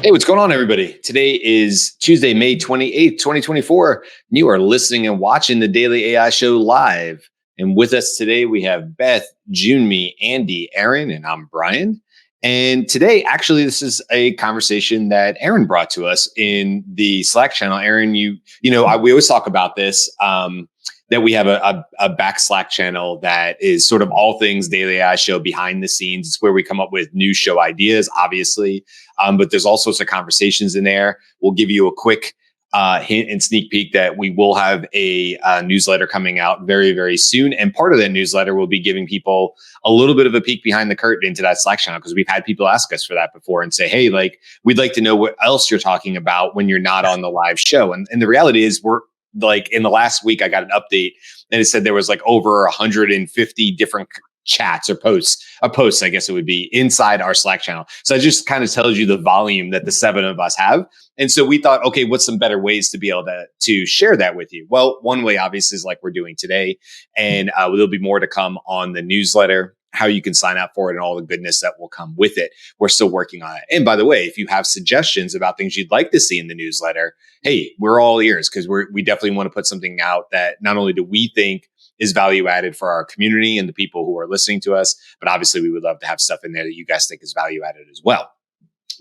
Hey, what's going on, everybody? Today is Tuesday, May 28th, 2024. And you are listening and watching the Daily AI Show live. And with us today, we have Beth, Jyunmi, Andy, Eran, and I'm Brian. And today, actually, this is a conversation that Eran brought to us in the Slack channel. Eran, we always talk about this, that we have a back Slack channel that is sort of all things Daily AI Show behind the scenes. It's where we come up with new show ideas, obviously. But there's all sorts of conversations in there. We'll give you a quick hint and sneak peek that we will have a newsletter coming out very, very soon. And part of that newsletter will be giving people a little bit of a peek behind the curtain into that Slack channel, because we've had people ask us for that before and say, hey, we'd like to know what else you're talking about when you're not on the live show. And the reality is we're in the last week, I got an update and it said there was over 150 different chats or posts, I guess it would be, inside our Slack channel. So it just kind of tells you the volume that the seven of us have. And so we thought, okay, what's some better ways to be able to share that with you? Well, one way obviously is like we're doing today. And there'll be more to come on the newsletter, how you can sign up for it and all the goodness that will come with it. We're still working on it. And by the way, if you have suggestions about things you'd like to see in the newsletter, hey, we're all ears, because we definitely want to put something out that not only do we think is value added for our community and the people who are listening to us, but obviously we would love to have stuff in there that you guys think is value added as well.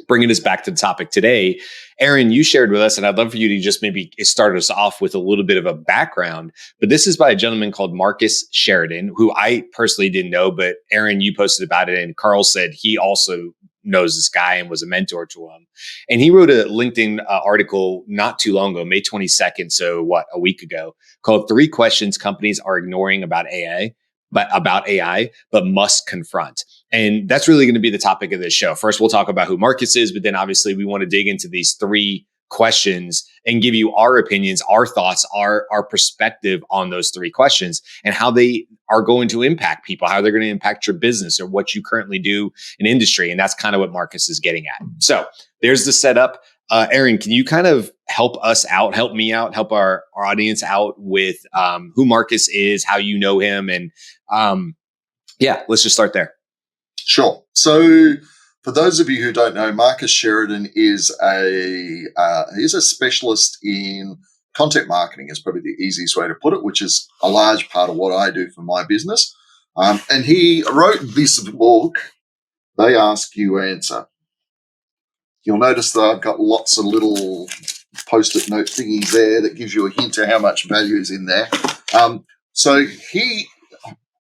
Bringing us back to the topic today, Eran, you shared with us, and I'd love for you to just maybe start us off with a little bit of a background, but this is by a gentleman called Marcus Sheridan, who I personally didn't know, but Eran, you posted about it, and Carl said he also knows this guy and was a mentor to him. And he wrote a LinkedIn article not too long ago, May 22nd, so a week ago, called 3 Questions Companies Are Ignoring About AI, but Must Confront. And that's really going to be the topic of this show. First, we'll talk about who Marcus is, but then obviously we want to dig into these 3 questions and give you our opinions, our thoughts, our perspective on those 3 questions and how they are going to impact people, how they're going to impact your business or what you currently do in industry. And that's kind of what Marcus is getting at. So there's the setup. Eran, can you kind of help me out, help our audience out with who Marcus is, how you know him, and let's just start there. Sure. So for those of you who don't know, Marcus Sheridan is he's a specialist in content marketing, is probably the easiest way to put it, which is a large part of what I do for my business. And he wrote this book, They Ask You Answer. You'll notice that I've got lots of little post-it note thingies there that gives you a hint of how much value is in there.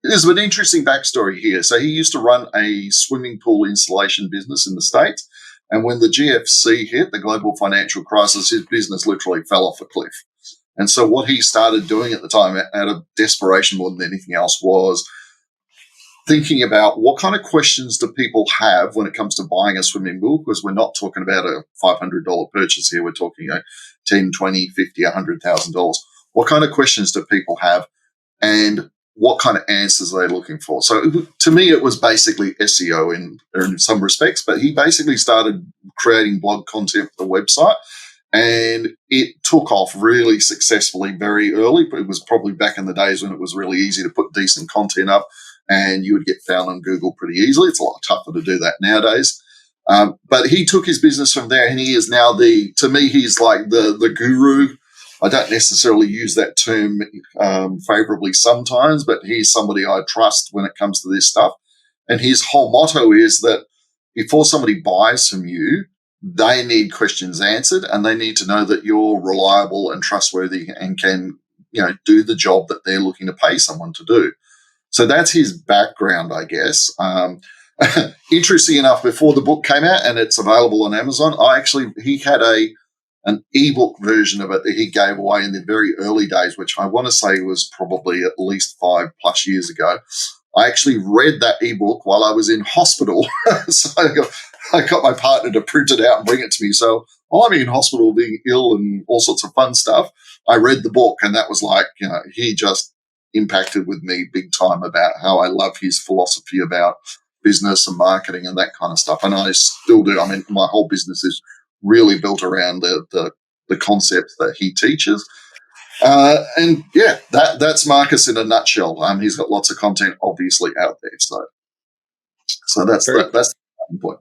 There's an interesting backstory here. So he used to run a swimming pool installation business in the States. And when the GFC hit, the global financial crisis, his business literally fell off a cliff. And so what he started doing at the time, out of desperation more than anything else, was thinking about what kind of questions do people have when it comes to buying a swimming pool, because we're not talking about a $500 purchase here. We're talking $10, $20, $50, $100,000. What kind of questions do people have, and what kind of answers are they looking for? So to me, it was basically SEO in some respects, but he basically started creating blog content for the website, and it took off really successfully very early. It was probably back in the days when it was really easy to put decent content up and you would get found on Google pretty easily. It's a lot tougher to do that nowadays. But he took his business from there, and he is now to me, he's like the guru. I don't necessarily use that term favorably sometimes, but he's somebody I trust when it comes to this stuff. And his whole motto is that before somebody buys from you, they need questions answered, and they need to know that you're reliable and trustworthy and can, do the job that they're looking to pay someone to do. So that's his background, I guess. Interesting enough, before the book came out, and it's available on Amazon, he had an ebook version of it that he gave away in the very early days, which I want to say was probably at least 5+ years ago. I actually read that ebook while I was in hospital. So I got my partner to print it out and bring it to me. So while I'm in hospital being ill and all sorts of fun stuff, I read the book, and that was he just impacted with me big time about how I love his philosophy about business and marketing and that kind of stuff. And I still do. I mean, my whole business is really built around the concepts that he teaches. That's Marcus in a nutshell. He's got lots of content obviously out there. So So that's Very that's the starting point.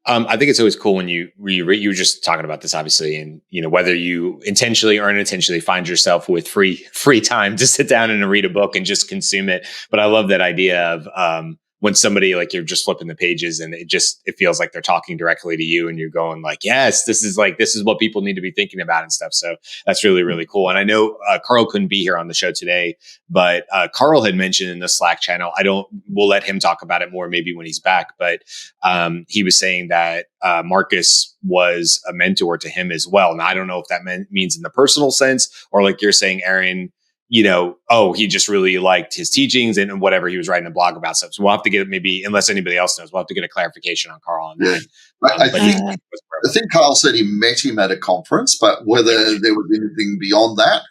I think it's always cool when you were just talking about this, obviously, and whether you intentionally or unintentionally find yourself with free time to sit down and read a book and just consume it. But I love that idea of when somebody, like, you're just flipping the pages and it feels like they're talking directly to you, and you're going like, yes, this is what people need to be thinking about and stuff. So that's really, really cool. And I know Carl couldn't be here on the show today, but Carl had mentioned in the Slack channel. We'll let him talk about it more maybe when he's back, but he was saying that Marcus was a mentor to him as well. Now, I don't know if that means in the personal sense, or like you're saying, Eran, he just really liked his teachings and whatever he was writing a blog about stuff. So we'll have to get, maybe, unless anybody else knows, we'll have to get a clarification on Carl on that. I think Carl said he met him at a conference, but whether there was anything beyond that,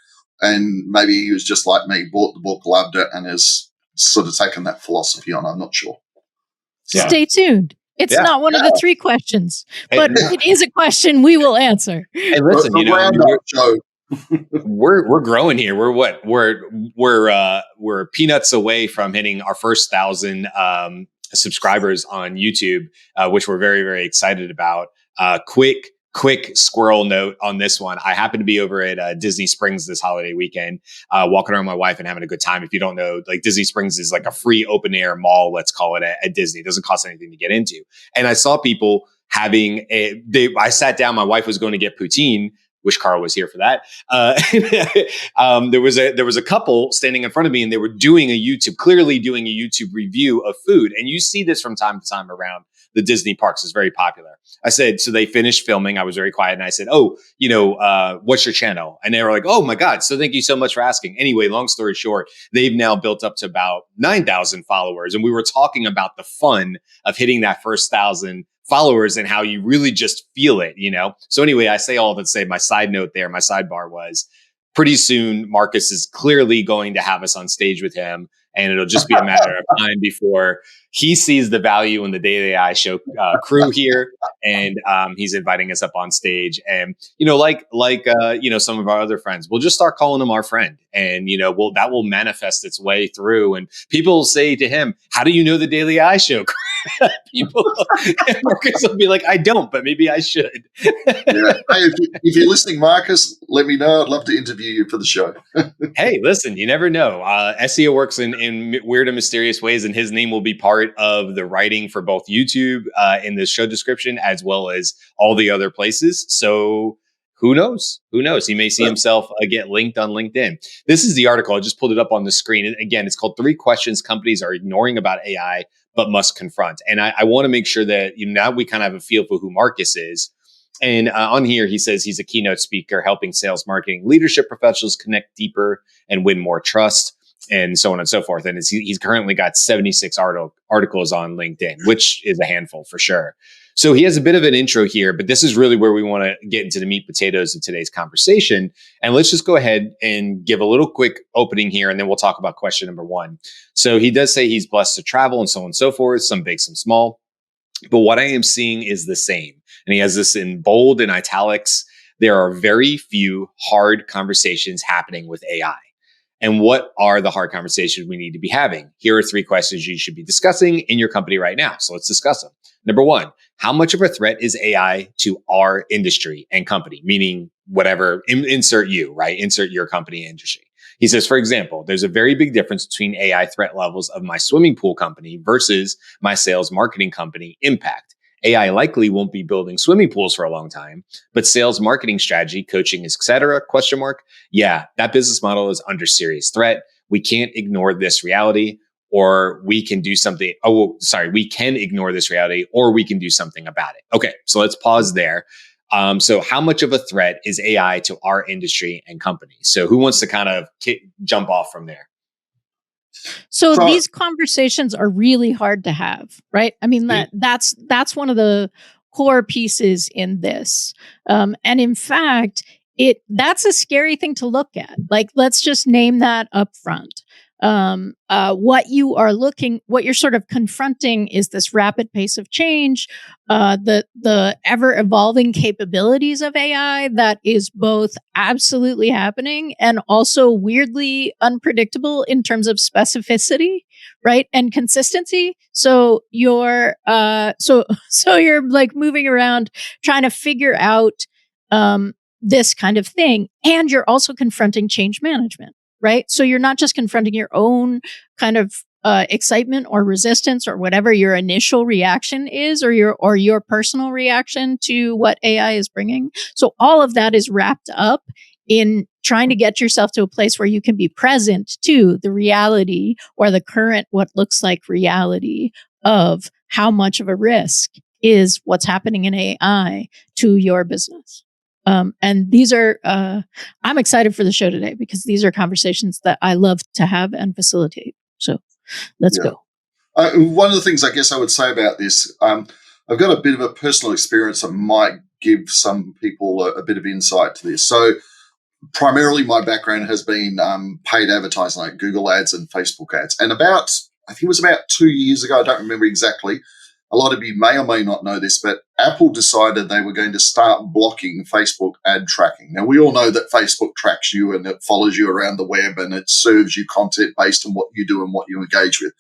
and maybe he was just like me, bought the book, loved it, and has sort of taken that philosophy on. I'm not sure. Yeah. Stay tuned. It's not one of the 3 questions, but it is a question we will answer. And listen, we're growing here. We're peanuts away from hitting our first 1,000 subscribers on YouTube, which we're very, very excited about. Quick squirrel note on this one. I happen to be over at Disney Springs this holiday weekend, walking around with my wife and having a good time. If you don't know, like, Disney Springs is like a free open air mall, let's call it, at Disney. It doesn't cost anything to get into. And I saw people having I sat down, my wife was going to get poutine. Wish Carl was here for that. There was a couple standing in front of me, and they were clearly doing a YouTube review of food. And you see this from time to time around the Disney parks. Is very popular. I said, so they finished filming. I was very quiet, and I said, what's your channel? And they were like, oh my God. So thank you so much for asking. Anyway, long story short, they've now built up to about 9,000 followers. And we were talking about the fun of hitting that first 1,000 followers and how you really just feel it, So anyway, I say all that to say, my sidebar was, pretty soon Marcus is clearly going to have us on stage with him, and it'll just be a matter of time before he sees the value in the Daily AI Show crew here, and he's inviting us up on stage. And some of our other friends, we'll just start calling him our friend, and that will manifest its way through. And people will say to him, "How do you know the Daily AI Show?" Marcus will be like, "I don't, but maybe I should." Hey, if you're listening, Marcus, let me know. I'd love to interview you for the show. Hey, listen, you never know. SEO works in weird and mysterious ways, and his name will be part of the writing for both YouTube in the show description, as well as all the other places. So who knows? He may see himself get linked on LinkedIn. This is the article. I just pulled it up on the screen. And again, it's called 3 Questions Companies Are Ignoring About AI But Must Confront. And I want to make sure that now we kind of have a feel for who Marcus is. And on here, he says he's a keynote speaker helping sales, marketing, leadership professionals connect deeper and win more trust, and so on and so forth. And he's currently got 76 articles on LinkedIn, which is a handful for sure. So he has a bit of an intro here, but this is really where we want to get into the meat potatoes of today's conversation. And let's just go ahead and give a little quick opening here, and then we'll talk about question number 1. So he does say he's blessed to travel and so on and so forth, some big, some small. But what I am seeing is the same. And he has this in bold and italics. There are very few hard conversations happening with AI. And what are the hard conversations we need to be having? Here are 3 questions you should be discussing in your company right now. So let's discuss them. Number 1, how much of a threat is AI to our industry and company? Meaning whatever, insert you, right? Insert your company industry. He says, for example, there's a very big difference between AI threat levels of my swimming pool company versus my sales marketing company Impact. AI likely won't be building swimming pools for a long time, but sales, marketing strategy, coaching, etc. ? Yeah, that business model is under serious threat. We can't ignore this reality, or we can do something. We can ignore this reality, or we can do something about it. Okay, so let's pause there. So how much of a threat is AI to our industry and company? So who wants to kind of jump off from there? So these conversations are really hard to have, right? I mean, that's one of the core pieces in this. And in fact, that's a scary thing to look at. Like, let's just name that up front. what you're sort of confronting is this rapid pace of change, the ever evolving capabilities of AI that is both absolutely happening and also weirdly unpredictable in terms of specificity, right? And consistency. So you're so you're like moving around trying to figure out this kind of thing, and you're also confronting change management. Right. So you're not just confronting your own kind of excitement or resistance or whatever your initial reaction is, or your personal reaction to what AI is bringing. So all of that is wrapped up in trying to get yourself to a place where you can be present to the reality or the current, what looks like reality of how much of a risk is what's happening in AI to your business. And these are, I'm excited for the show today because these are conversations that I love to have and facilitate. So let's go. One of the things I guess I would say about this, I've got a bit of a personal experience that might give some people a bit of insight to this. So primarily my background has been paid advertising, like Google ads and Facebook ads. And I think it was about 2 years ago, I don't remember exactly, a lot of you may or may not know this, but Apple decided they were going to start blocking Facebook ad tracking. Now, we all know that Facebook tracks you and it follows you around the web and it serves you content based on what you do and what you engage with.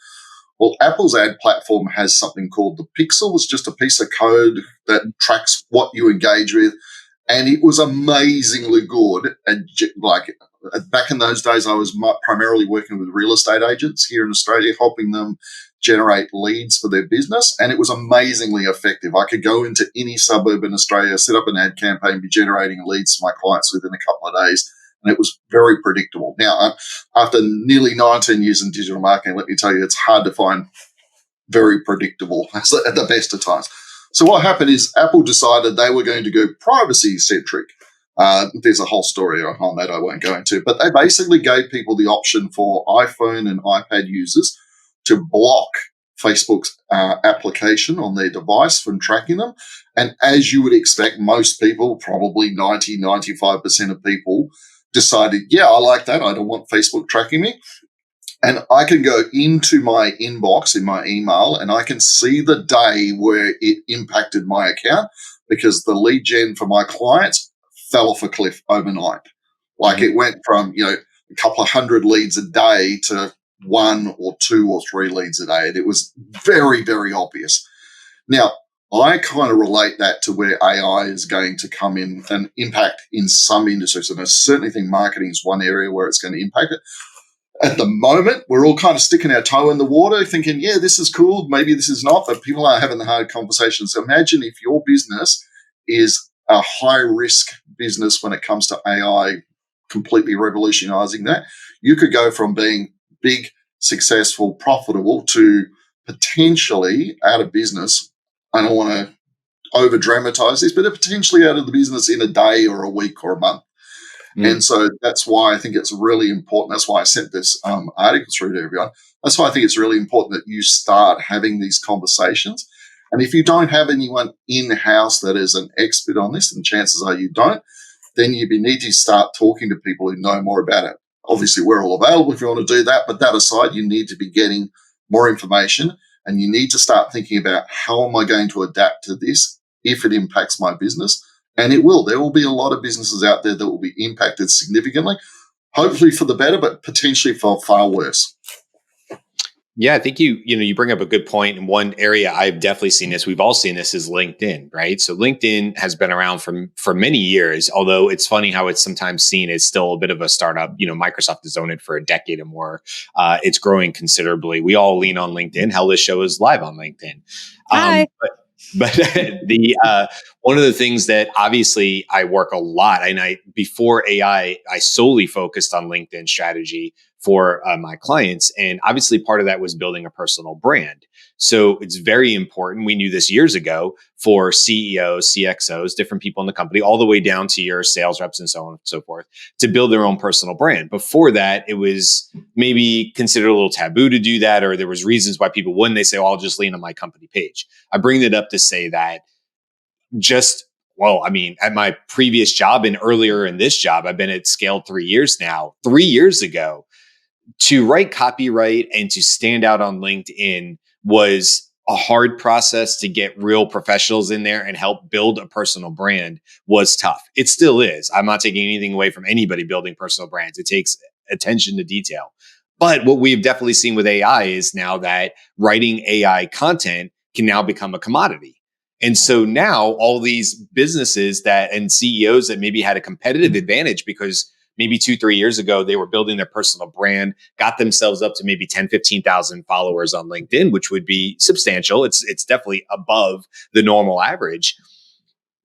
Well, Apple's ad platform has something called the Pixel. It's just a piece of code that tracks what you engage with. And it was amazingly good. And like back in those days, I was primarily working with real estate agents here in Australia, helping them generate leads for their business. And it was amazingly effective. I could go into any suburb in Australia, set up an ad campaign, be generating leads to my clients within a couple of days. And it was very predictable. Now, after nearly 19 years in digital marketing, let me tell you, it's hard to find very predictable at the best of times. So what happened is Apple decided they were going to go privacy-centric. There's a whole story on that I won't go into. But they basically gave people the option for iPhone and iPad users to block Facebook's application on their device from tracking them. And as you would expect, most people, probably 95% of people, decided, yeah, I like that. I don't want Facebook tracking me. And I can go into my inbox in my email and I can see the day where it impacted my account because the lead gen for my clients fell off a cliff overnight. Like it went from, a couple of hundred leads a day to 1 or 2 or 3 leads a day. And it was very, very obvious. Now, I kind of relate that to where AI is going to come in and impact in some industries. And I certainly think marketing is one area where it's going to impact it. At the moment, we're all kind of sticking our toe in the water thinking, yeah, this is cool. Maybe this is not, but people are having the hard conversations. So imagine if your business is a high-risk business when it comes to AI completely revolutionizing that. You could go from being big, successful, profitable to potentially out of business. I don't want to over-dramatize this, but potentially out of the business in a day or a week or a month. And so that's why I think it's really important. That's why I sent this article through to everyone. That's why I think it's really important that you start having these conversations. And if you don't have anyone in-house that is an expert on this, and chances are you don't, then you need to start talking to people who know more about it. Obviously, we're all available if you want to do that. But that aside, you need to be getting more information and you need to start thinking about how am I going to adapt to this if it impacts my business. And it will. There will be a lot of businesses out there that will be impacted significantly, hopefully for the better, but potentially for far worse. Yeah, I think you bring up a good point. And one area I've definitely seen this, we've all seen this, is LinkedIn, right? So LinkedIn has been around for many years, although it's funny how it's sometimes seen as still a bit of a startup. Microsoft has owned it for a decade or more. It's growing considerably. We all lean on LinkedIn. Hell, this show is live on LinkedIn. Hi. But the one of the things that obviously I work a lot, and before AI, I solely focused on LinkedIn strategy for my clients, and obviously part of that was building a personal brand. So it's very important. We knew this years ago for CEOs, CXOs, different people in the company, all the way down to your sales reps and so on and so forth, to build their own personal brand. Before that, it was maybe considered a little taboo to do that, or there was reasons why people wouldn't. They say, "Oh, I'll just lean on my company page." I bring it up to say that at my previous job and earlier in this job, I've been at scale 3 years now. 3 years ago, to write copyright and to stand out on LinkedIn was a hard process. To get real professionals in there and help build a personal brand was tough. It still is. I'm not taking anything away from anybody building personal brands. It takes attention to detail. But what we've definitely seen with AI is now that writing AI content can now become a commodity. And so now all these businesses that and CEOs that maybe had a competitive advantage because maybe 2-3 years ago, they were building their personal brand, got themselves up to maybe 10, 15,000 followers on LinkedIn, which would be substantial. It's definitely above the normal average.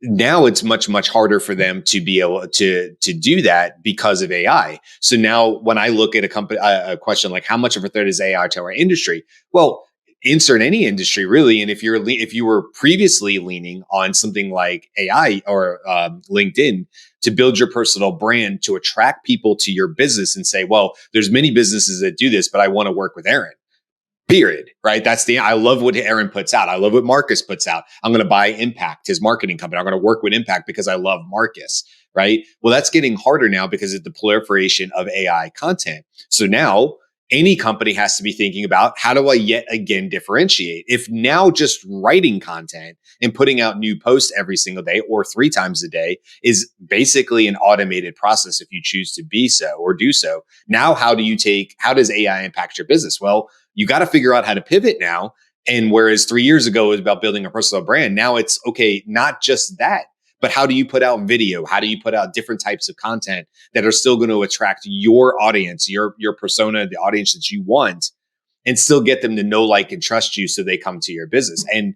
Now it's much, much harder for them to be able to do that because of AI. So now when I look at a question like how much of a threat is AI to our industry? Well, insert any industry really. And if you were previously leaning on something like AI or LinkedIn to build your personal brand, to attract people to your business and say, well, there's many businesses that do this, but I want to work with Eran. Period. Right. I love what Eran puts out. I love what Marcus puts out. I'm going to buy Impact, his marketing company. I'm going to work with Impact because I love Marcus. Right. Well, that's getting harder now because of the proliferation of AI content. So now any company has to be thinking about how do I yet again differentiate? If now just writing content and putting out new posts every single day or 3 times a day is basically an automated process if you choose to be so or do so. Now, how does AI impact your business? Well, you got to figure out how to pivot now. And whereas 3 years ago it was about building a personal brand, now it's okay, not just that, but how do you put out video? How do you put out different types of content that are still going to attract your audience, your persona, the audience that you want, and still get them to know, like, and trust you so they come to your business? And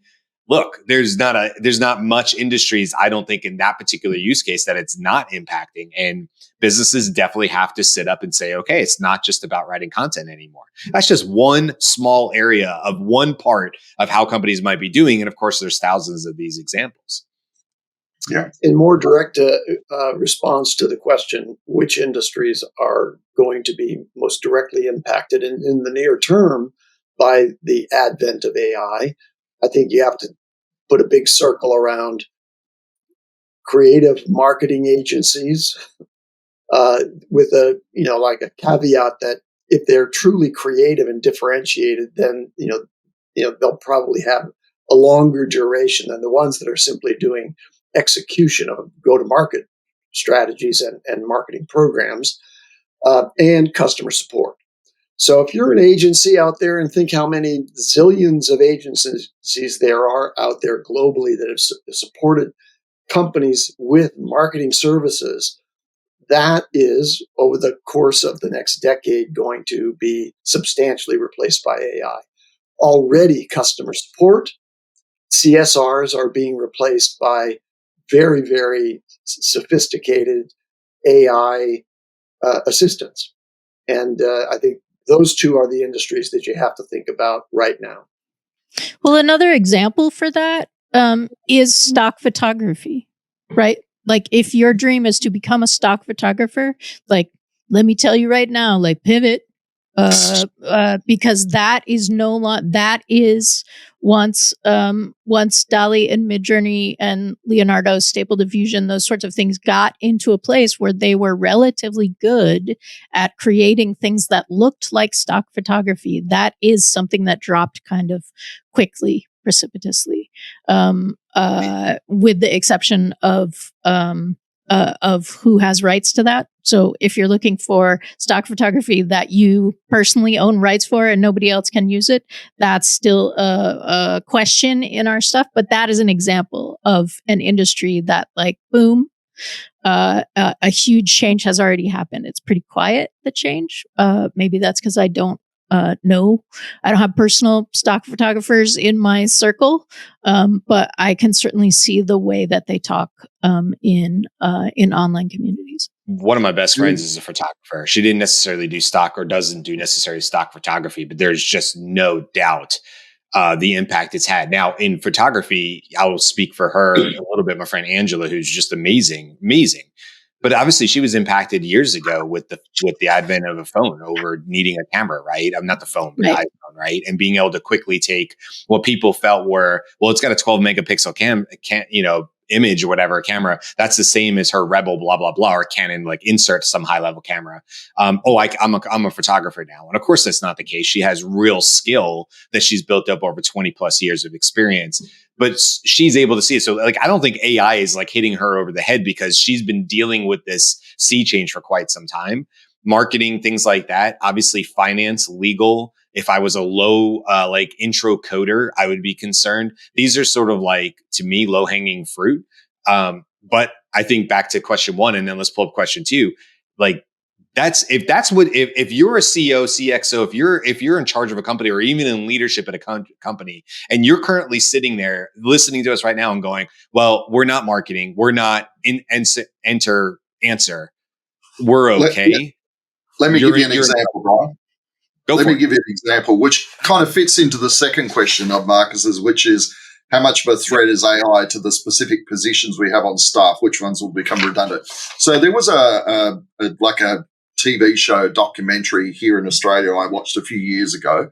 look, there's not much industries, I don't think, in that particular use case that it's not impacting. And businesses definitely have to sit up and say, okay, it's not just about writing content anymore. That's just one small area of one part of how companies might be doing. And of course, there's thousands of these examples. Yeah. In more direct response to the question, which industries are going to be most directly impacted in the near term by the advent of AI, I think you have to put a big circle around creative marketing agencies with like a caveat that if they're truly creative and differentiated, then they'll probably have a longer duration than the ones that are simply doing execution of go-to-market strategies and marketing programs and customer support. So if you're an agency out there, and think how many zillions of agencies there are out there globally that have supported companies with marketing services, that is, over the course of the next decade, going to be substantially replaced by AI. Already customer support, CSRs are being replaced by very, very sophisticated AI assistants. And I think those two are the industries that you have to think about right now. Well, another example for that is stock photography, right? Like, if your dream is to become a stock photographer, like, let me tell you right now, like, pivot. Because that is once DALL-E and Midjourney and Leonardo's Stable Diffusion, those sorts of things got into a place where they were relatively good at creating things that looked like stock photography. That is something that dropped kind of quickly, precipitously, with the exception of who has rights to that. So if you're looking for stock photography that you personally own rights for and nobody else can use it, that's still a question in our stuff. But that is an example of an industry that, like, boom, a huge change has already happened. It's pretty quiet, the change. Maybe that's because I don't know. I don't have personal stock photographers in my circle, but I can certainly see the way that they talk in online communities. One of my best friends is a photographer. She didn't necessarily do stock or doesn't do necessarily stock photography, but there's just no doubt the impact it's had. Now, in photography, I will speak for her a little bit. My friend Angela, who's just amazing. But obviously, she was impacted years ago with the advent of a phone over needing a camera, right? I'm not the phone, but Right. the iPhone, right? And being able to quickly take what people felt were, well, it's got a 12 megapixel image or whatever camera. That's the same as her Rebel, blah, blah, blah, or Canon like insert some high level camera. I'm a photographer now. And of course that's not the case. She has real skill that she's built up over 20 plus years of experience, but she's able to see it. So like, I don't think AI is like hitting her over the head because she's been dealing with this sea change for quite some time. Marketing, things like that, obviously finance, legal. If I was a low like intro coder, I would be concerned. These are sort of like, to me, low hanging fruit. But I think back to question one, and then let's pull up question two. Like if you're a CEO, CXO, if you're in charge of a company or even in leadership at a company, and you're currently sitting there listening to us right now and going, well, we're not marketing, we're not enter answer, we're okay. Let me give you an example, Brian. Let me give you an example, which kind of fits into the second question of Marcus's, which is how much of a threat is AI to the specific positions we have on staff? Which ones will become redundant? So there was a TV show documentary here in Australia I watched a few years ago,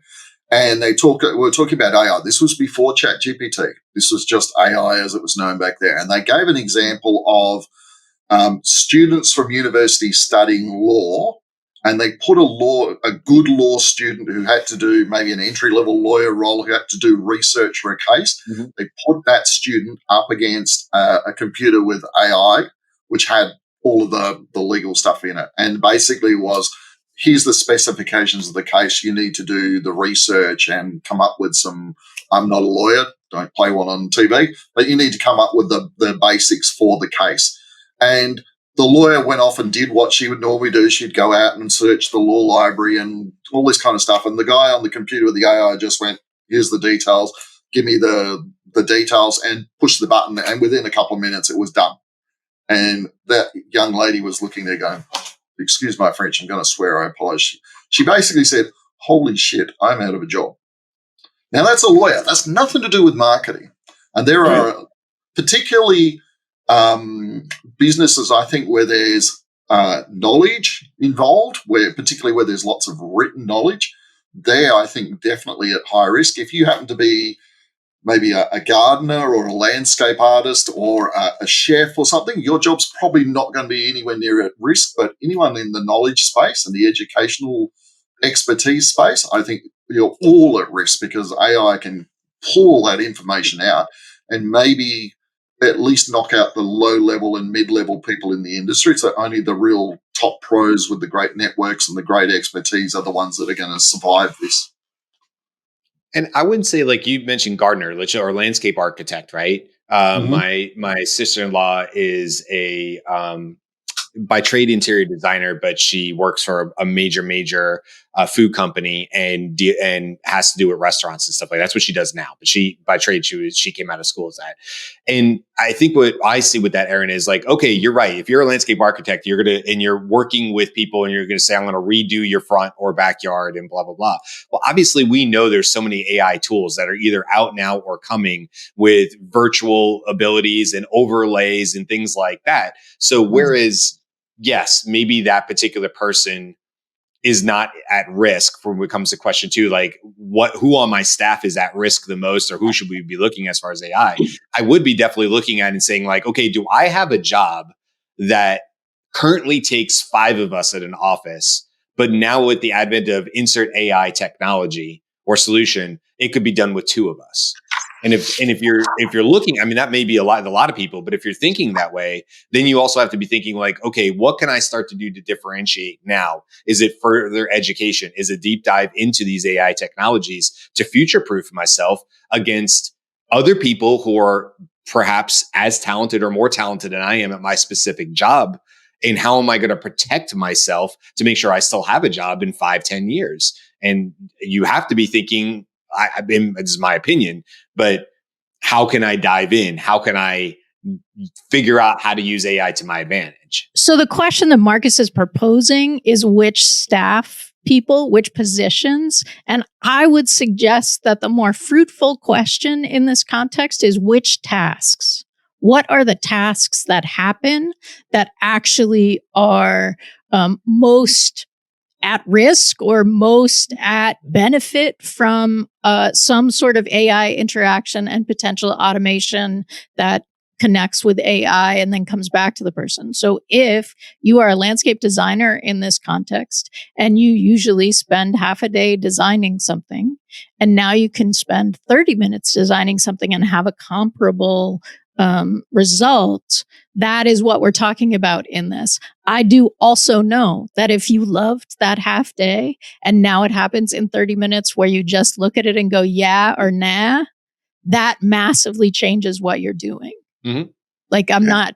and we were talking about AI. This was before ChatGPT. This was just AI as it was known back there, and they gave an example of students from university studying law. And they put a good law student who had to do maybe an entry-level lawyer role, who had to do research for a case. Mm-hmm. They put that student up against a computer with AI, which had all of the legal stuff in it. And basically was, here's the specifications of the case. You need to do the research and come up with some, I'm not a lawyer, don't play one on TV, but you need to come up with the basics for the case. And the lawyer went off and did what she would normally do. She'd go out and search the law library and all this kind of stuff. And the guy on the computer with the AI just went, here's the details, give me the details, and push the button. And within a couple of minutes, it was done. And that young lady was looking there going, excuse my French, I'm going to swear, I apologize. She basically said, holy shit, I'm out of a job. Now, that's a lawyer. That's nothing to do with marketing. And there are particularly businesses, I think, where there's knowledge involved, particularly where there's lots of written knowledge, there I think definitely at high risk. If you happen to be maybe a gardener or a landscape artist or a chef or something, your job's probably not going to be anywhere near at risk. But anyone in the knowledge space and the educational expertise space, I think you're all at risk because AI can pull that information out and maybe at least knock out the low-level and mid-level people in the industry. So only the real top pros with the great networks and the great expertise are the ones that are going to survive this. And I wouldn't say, like you mentioned, gardener or landscape architect, right? My sister-in-law is a by trade interior designer, but she works for a major food company and has to do with restaurants and stuff like that. That's what she does now. But by trade, she came out of school as that. And I think what I see with that, Eran, is like, okay, you're right. If you're a landscape architect, you're working with people and you're going to say, I'm going to redo your front or backyard and blah, blah, blah. Well, obviously we know there's so many AI tools that are either out now or coming with virtual abilities and overlays and things like that. So whereas, yes, maybe that particular person is not at risk when it comes to question two, like who on my staff is at risk the most, or who should we be looking as far as AI? I would be definitely looking at and saying like, okay, do I have a job that currently takes 5 of us at an office, but now with the advent of insert AI technology or solution, it could be done with 2 of us. And if you're looking, I mean, that may be a lot of people, but if you're thinking that way, then you also have to be thinking like, okay, what can I start to do to differentiate now? Is it further education? Is it deep dive into these AI technologies to future-proof myself against other people who are perhaps as talented or more talented than I am at my specific job? And how am I going to protect myself to make sure I still have a job in 5-10 years? And you have to be thinking, this is my opinion, but how can I dive in? How can I figure out how to use AI to my advantage? So the question that Marcus is proposing is which staff people, which positions. And I would suggest that the more fruitful question in this context is which tasks. What are the tasks that happen that actually are most at risk or most at benefit from some sort of AI interaction and potential automation that connects with AI and then comes back to the person. So if you are a landscape designer in this context and you usually spend half a day designing something, and now you can spend 30 minutes designing something and have a comparable result, that is what we're talking about in this. I do also know that if you loved that half day and now it happens in 30 minutes where you just look at it and go, yeah or nah, that massively changes what you're doing. Mm-hmm. Like I'm not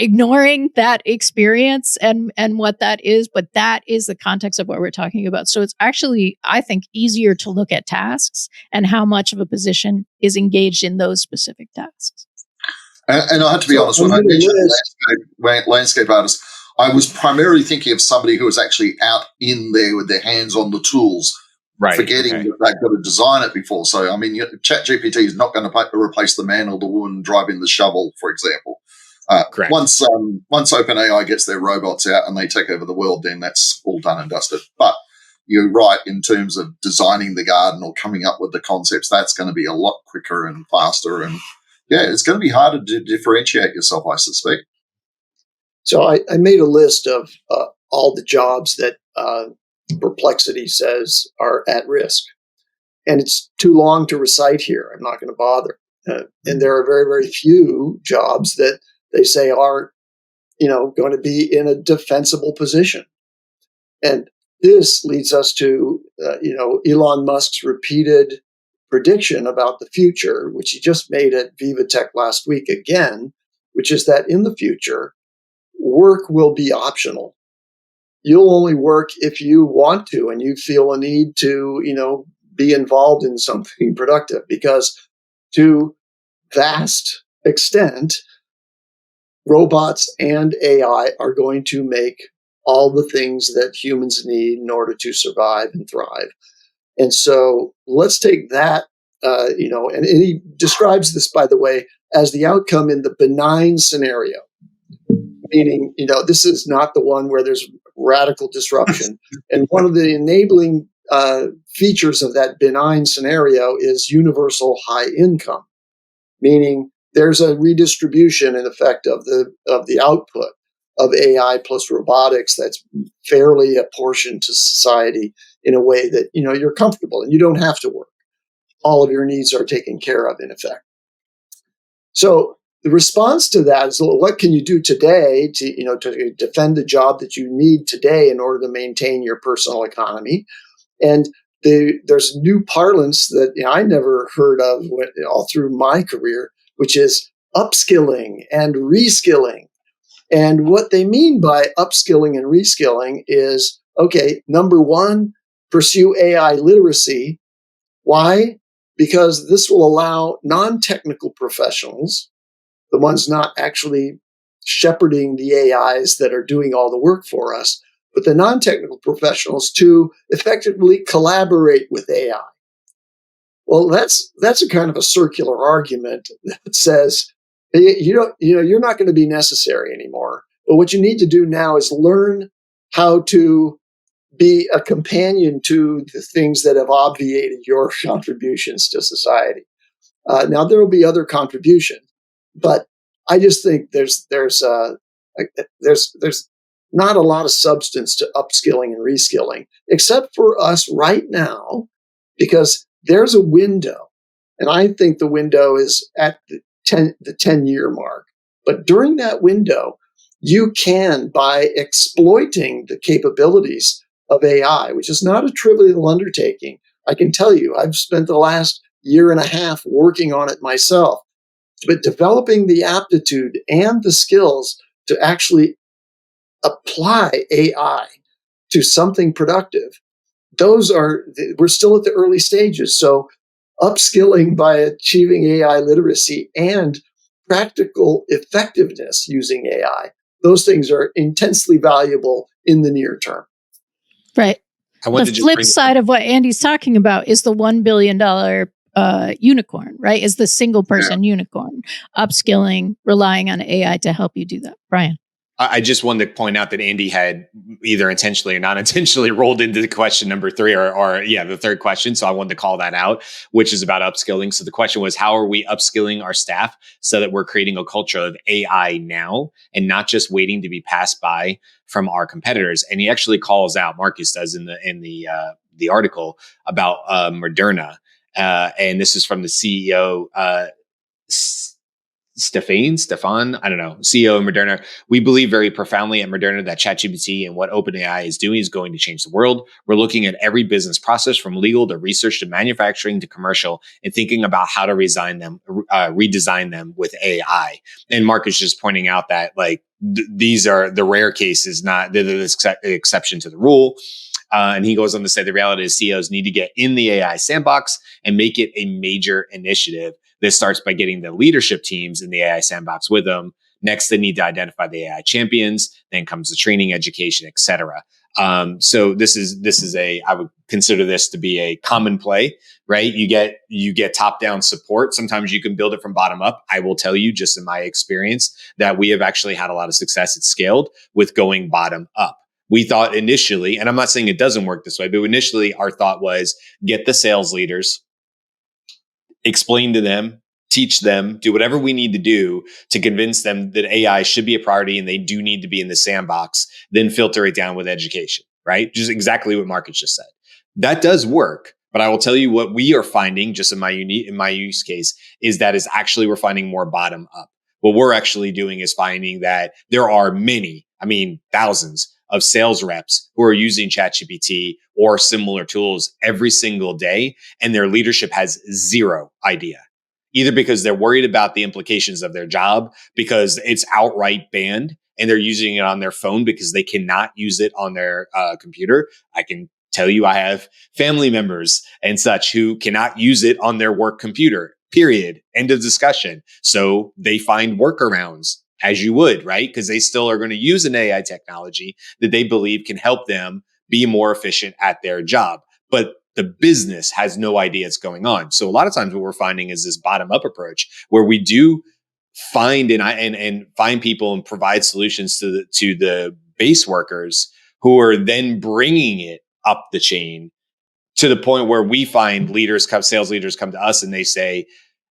ignoring that experience and what that is, but that is the context of what we're talking about. So it's actually, I think, easier to look at tasks and how much of a position is engaged in those specific tasks. And I have to be honest, when I mentioned landscape artists, I was primarily thinking of somebody who was actually out in there with their hands on the tools, forgetting that they've got to design it before. So, I mean, ChatGPT is not going to replace the man or the woman driving the shovel, for example. Correct. Once OpenAI gets their robots out and they take over the world, then that's all done and dusted. But you're right, in terms of designing the garden or coming up with the concepts, that's going to be a lot quicker and faster. And yeah, it's going to be harder to differentiate yourself, I suspect. So I made a list of all the jobs that Perplexity says are at risk. And it's too long to recite here. I'm not going to bother. And there are very, very few jobs that they say are, going to be in a defensible position. And this leads us to, Elon Musk's repeated prediction about the future, which he just made at Viva Tech last week again, which is that in the future, work will be optional. You'll only work if you want to and you feel a need to, be involved in something productive, because to vast extent, robots and AI are going to make all the things that humans need in order to survive and thrive. And so let's take that, and he describes this, by the way, as the outcome in the benign scenario, meaning, this is not the one where there's radical disruption. And one of the enabling features of that benign scenario is universal high income, meaning there's a redistribution in effect of the output of AI plus robotics that's fairly apportioned to society in a way that, you're comfortable and you don't have to work. All of your needs are taken care of in effect. So the response to that is, what can you do today to defend the job that you need today in order to maintain your personal economy? And there's new parlance that I never heard of all through my career, which is upskilling and reskilling. And what they mean by upskilling and reskilling is, okay, number one, pursue AI literacy. Why? Because this will allow non-technical professionals, the ones not actually shepherding the AIs that are doing all the work for us, but the non-technical professionals to effectively collaborate with AI. Well, that's a kind of a circular argument that says, you're not going to be necessary anymore. But what you need to do now is learn how to be a companion to the things that have obviated your contributions to society. Now there will be other contributions, but I just think there's not a lot of substance to upskilling and reskilling, except for us right now, because there's a window, and I think the window is at the 10-year mark. But during that window, you can, by exploiting the capabilities of AI, which is not a trivial undertaking. I can tell you, I've spent the last year and a half working on it myself, but developing the aptitude and the skills to actually apply AI to something productive. We're still at the early stages. So upskilling by achieving AI literacy and practical effectiveness using AI, those things are intensely valuable in the near term. Right. The flip side of what Andy's talking about is the $1 billion unicorn, right? Is the single person unicorn. Upskilling, relying on AI to help you do that. Brian. I just wanted to point out that Andy had either intentionally or not intentionally rolled into the question number 3 or the third question. So I wanted to call that out, which is about upskilling. So the question was, how are we upskilling our staff so that we're creating a culture of AI now and not just waiting to be passed by from our competitors? And he actually calls out, Marcus does in the article about Moderna. And this is from the CEO, Stefan, I don't know, CEO of Moderna. We believe very profoundly at Moderna that ChatGPT and what OpenAI is doing is going to change the world. We're looking at every business process from legal to research to manufacturing to commercial and thinking about how to redesign them with AI. And Mark is just pointing out that these are the rare cases, not the exception to the rule. And he goes on to say the reality is CEOs need to get in the AI sandbox and make it a major initiative. This starts by getting the leadership teams in the AI sandbox with them. Next, they need to identify the AI champions. Then comes the training, education, et cetera. So this is I would consider this to be a common play, right? You get top-down support. Sometimes you can build it from bottom up. I will tell you, just in my experience, that we have actually had a lot of success at scaled with going bottom up. We thought initially, and I'm not saying it doesn't work this way, but initially our thought was get the sales leaders, explain to them, teach them, do whatever we need to do to convince them that AI should be a priority and they do need to be in the sandbox, then filter it down with education, right? Just exactly what Marcus just said. That does work. But I will tell you what we are finding, just in my use case, is that is actually we're finding more bottom up. What we're actually doing is finding that there are thousands of sales reps who are using ChatGPT or similar tools every single day, and their leadership has zero idea. Either because they're worried about the implications of their job, because it's outright banned, and they're using it on their phone because they cannot use it on their computer. I can tell you I have family members and such who cannot use it on their work computer, period. End of discussion. So they find workarounds, as you would, right? Because they still are going to use an AI technology that they believe can help them be more efficient at their job. But the business has no idea what's going on. So a lot of times what we're finding is this bottom up approach where we do find and find people and provide solutions to the base workers who are then bringing it up the chain to the point where we find sales leaders come to us and they say,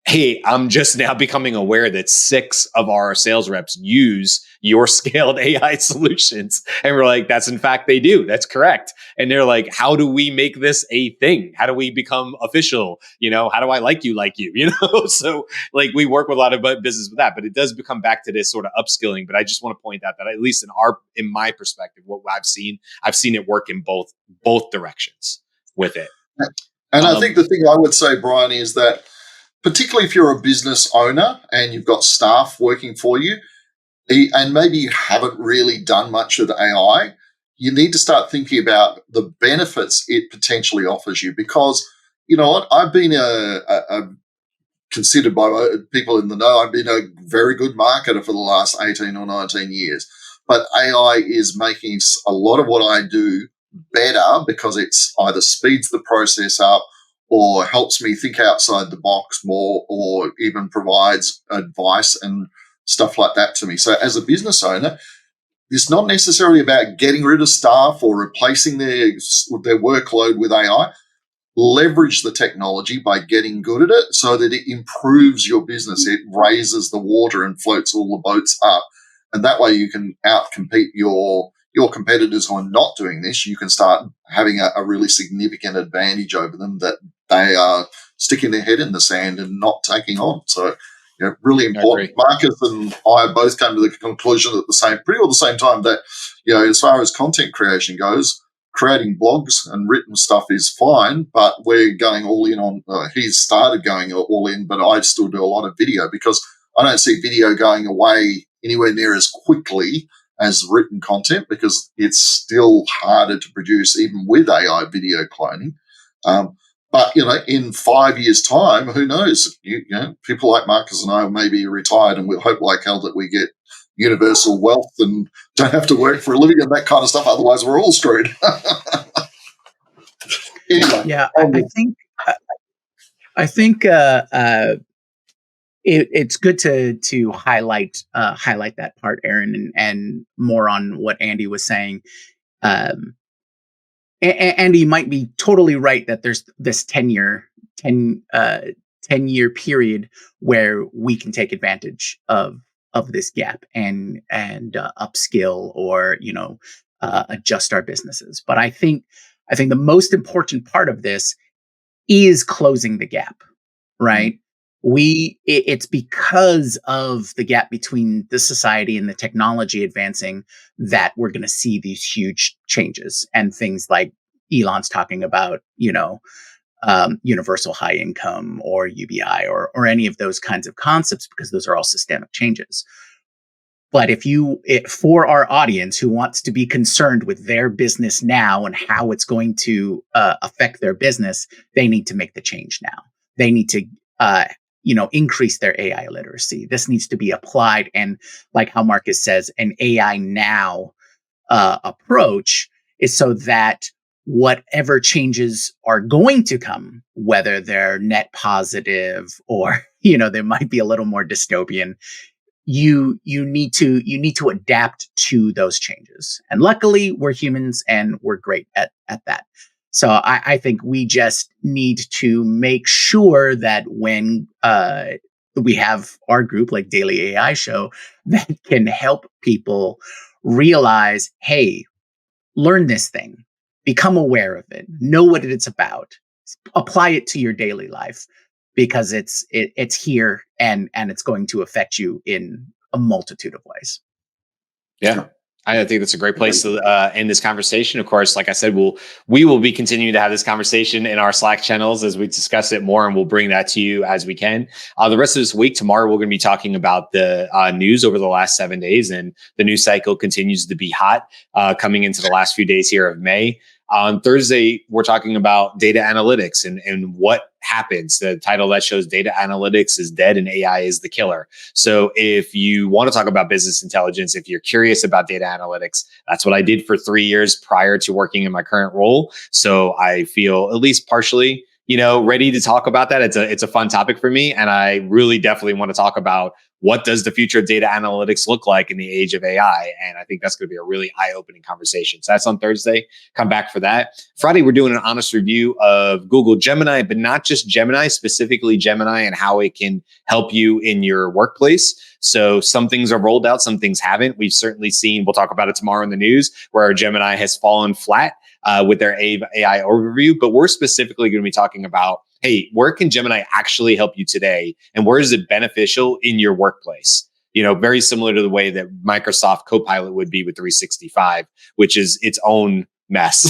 hey, I'm just now becoming aware that 6 of our sales reps use your scaled AI solutions. And we're like, that's in fact, they do. That's correct. And they're like, how do we make this a thing? How do we become official? How do I like you? So we work with a lot of business with that, but it does become back to this sort of upskilling. But I just want to point out that at least in my perspective, what I've seen it work in both directions with it. And I think the thing I would say, Brian, is that particularly if you're a business owner and you've got staff working for you, and maybe you haven't really done much with AI, you need to start thinking about the benefits it potentially offers you. Because, you know what, I've been considered by people in the know, I've been a very good marketer for the last 18 or 19 years. But AI is making a lot of what I do better because it's either speeds the process up or helps me think outside the box more, or even provides advice and stuff like that to me. So as a business owner, it's not necessarily about getting rid of staff or replacing their workload with AI. Leverage the technology by getting good at it so that it improves your business. It raises the water and floats all the boats up. And that way you can outcompete your competitors who are not doing this. You can start having a really significant advantage over them that they are sticking their head in the sand and not taking on. So, really important. Marcus and I both came to the conclusion at pretty well the same time that, as far as content creation goes, creating blogs and written stuff is fine, but we're going all in on, he's started going all in, but I still do a lot of video because I don't see video going away anywhere near as quickly as written content because it's still harder to produce even with AI video cloning. But, in 5 years' time, who knows? People like Marcus and I may be retired and we'll hope like hell that we get universal wealth and don't have to work for a living and that kind of stuff. Otherwise, we're all screwed. Anyway. Yeah, I think it's good to highlight that part, Eran, and more on what Andy was saying. Andy might be totally right that there's this 10-year period where we can take advantage of this gap and upskill or adjust our businesses. But I think the most important part of this is closing the gap, right? It's because of the gap between the society and the technology advancing that we're going to see these huge changes and things like Elon's talking about, universal high income or UBI or any of those kinds of concepts, because those are all systemic changes. But for our audience who wants to be concerned with their business now and how it's going to affect their business, they need to make the change now. They need to, increase their AI literacy. This needs to be applied. And like how Marcus says, an AI now approach is so that whatever changes are going to come, whether they're net positive or, they might be a little more dystopian, you need to adapt to those changes. And luckily we're humans and we're great at that. So I think we just need to make sure that when we have our group like Daily AI Show that can help people realize, hey, learn this thing, become aware of it, know what it's about, apply it to your daily life, because it's here and it's going to affect you in a multitude of ways. Yeah. I think that's a great place to end this conversation. Of course, like I said, we will be continuing to have this conversation in our Slack channels as we discuss it more, and we'll bring that to you as we can. The rest of this week, tomorrow, we're going to be talking about the news over the last 7 days, and the news cycle continues to be hot coming into the last few days here of May. On Thursday, we're talking about data analytics and what happens. The title of that shows Data Analytics is Dead and AI is the Killer. So if you want to talk about business intelligence, if you're curious about data analytics, that's what I did for 3 years prior to working in my current role. So I feel at least partially, ready to talk about that. It's a fun topic for me. And I really definitely want to talk about what does the future of data analytics look like in the age of AI? And I think that's going to be a really eye-opening conversation. So that's on Thursday. Come back for that. Friday, we're doing an honest review of Google Gemini, but not just Gemini, specifically Gemini and how it can help you in your workplace. So some things are rolled out, some things haven't. We've certainly seen, we'll talk about it tomorrow in the news, where Gemini has fallen flat with their AI overview. But we're specifically going to be talking about, hey, where can Gemini actually help you today? And where is it beneficial in your workplace? Very similar to the way that Microsoft Copilot would be with 365, which is its own mess,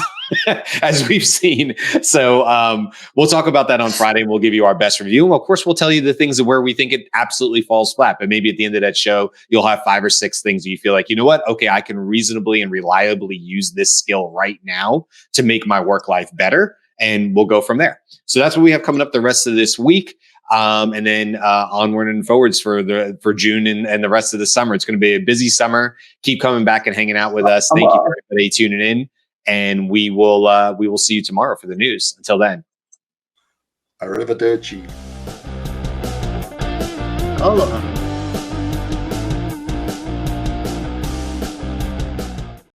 as we've seen. So we'll talk about that on Friday, and we'll give you our best review. And of course, we'll tell you the things where we think it absolutely falls flat. But maybe at the end of that show, you'll have 5 or 6 things that you feel like, you know what? Okay, I can reasonably and reliably use this skill right now to make my work life better. And we'll go from there. So that's what we have coming up the rest of this week. And then onward and forwards for June and the rest of the summer. It's going to be a busy summer. Keep coming back and hanging out with us. Thank you for everybody tuning in. And we will see you tomorrow for the news. Until then. Arrivederci. Aloha.